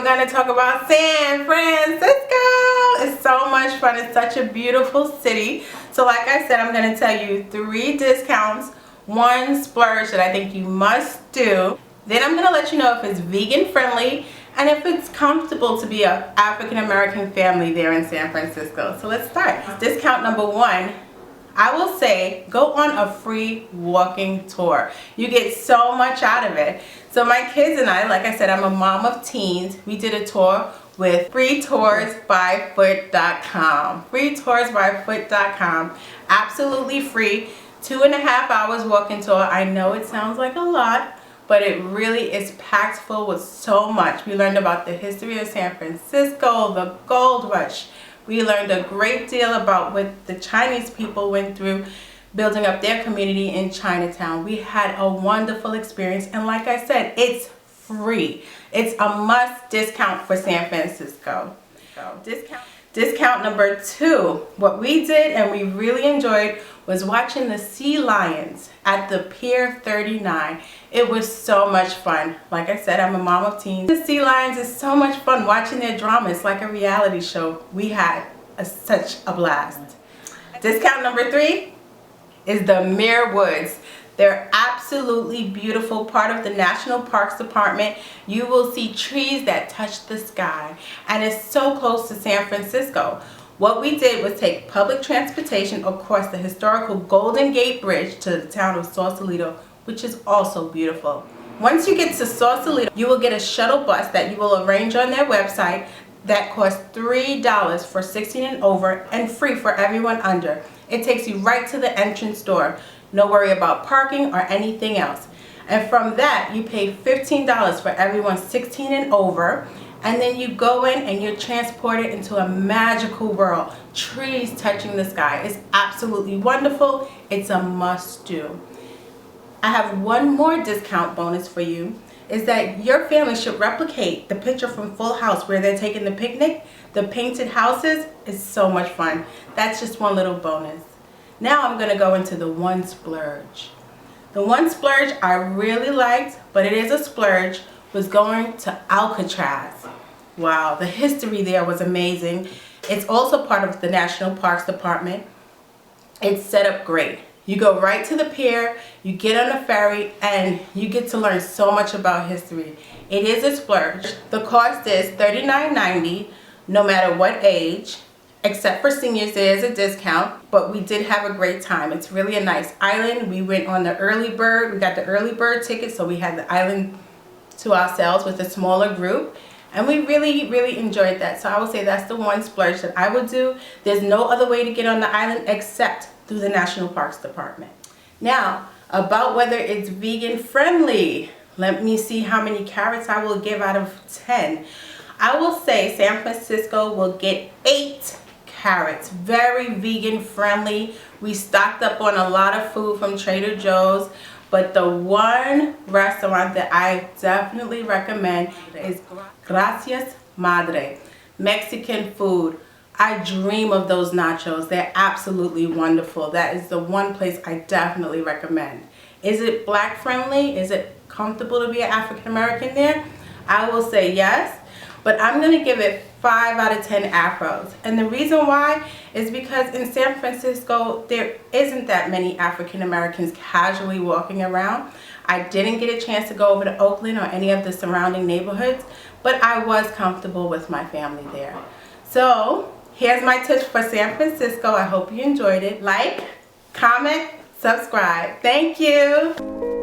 we're going to talk about San Francisco. It's so much fun. It's such a beautiful city. So like I said, I'm going to tell you 3 discounts, 1 splurge that I think you must do. Then I'm going to let you know if it's vegan friendly and if it's comfortable to be an African American family there in San Francisco. So let's start. Discount number 1. I will say go on a free walking tour. You get so much out of it. So my kids and I, like I said, I'm a mom of teens. We did a tour with freetoursbyfoot.com. freetoursbyfoot.com. Absolutely free. 2.5 hours walking tour. I know it sounds like a lot, but it really is packed full with so much. We learned about the history of San Francisco, the gold rush. We learned a great deal about what the Chinese people went through building up their community in Chinatown. We had a wonderful experience, and like I said, it's free. It's a must discount for San Francisco. Discount number 2. What we did and we really enjoyed was watching the sea lions at the Pier 39. It was so much fun. Like I said, I'm a mom of teens. The sea lions is so much fun watching their drama. It's like a reality show. We had such a blast. Discount number 3 is the Muir Woods. They're absolutely beautiful, part of the National Parks Department. You will see trees that touch the sky, and it's so close to San Francisco. What we did was take public transportation across the historical Golden Gate Bridge to the town of Sausalito, which is also beautiful. Once you get to Sausalito, you will get a shuttle bus that you will arrange on their website that costs $3 for 16 and over and free for everyone under. It takes you right to the entrance door. No worry about parking or anything else. And from that, you pay $15 for everyone 16 and over. And then you go in and you're transported into a magical world. Trees touching the sky. It's absolutely wonderful. It's a must do. I have one more discount bonus for you. Is that your family should replicate the picture from Full House where they're taking the picnic. The painted houses is so much fun. That's just one little bonus. Now I'm going to go into the 1 splurge. The 1 splurge I really liked, but it is a splurge, was going to Alcatraz. Wow, the history there was amazing. It's also part of the National Parks Department. It's set up great. You go right to the pier, you get on a ferry, and you get to learn so much about history. It is a splurge. The cost is $39.90 no matter what age. Except for seniors, there is a discount, but we did have a great time. It's really a nice island. We went on the early bird. We got the early bird ticket, so we had the island to ourselves with a smaller group. And we really, really enjoyed that. So I would say that's the 1 splurge that I would do. There's no other way to get on the island except through the National Parks Department. Now, about whether it's vegan friendly. Let me see how many carrots I will give out of 10. I will say San Francisco will get 8 carrots. Very vegan friendly. We stocked up on a lot of food from Trader Joe's, but the one restaurant that I definitely recommend is Gracias Madre. Mexican food. I dream of those nachos. They're absolutely wonderful. That is the one place I definitely recommend. Is it black friendly? Is it comfortable to be an African American there? I will say yes. But I'm going to give it 5 out of 10 afros. And the reason why is because in San Francisco, there isn't that many African Americans casually walking around. I didn't get a chance to go over to Oakland or any of the surrounding neighborhoods, but I was comfortable with my family there. So here's my tips for San Francisco. I hope you enjoyed it. Like, comment, subscribe. Thank you.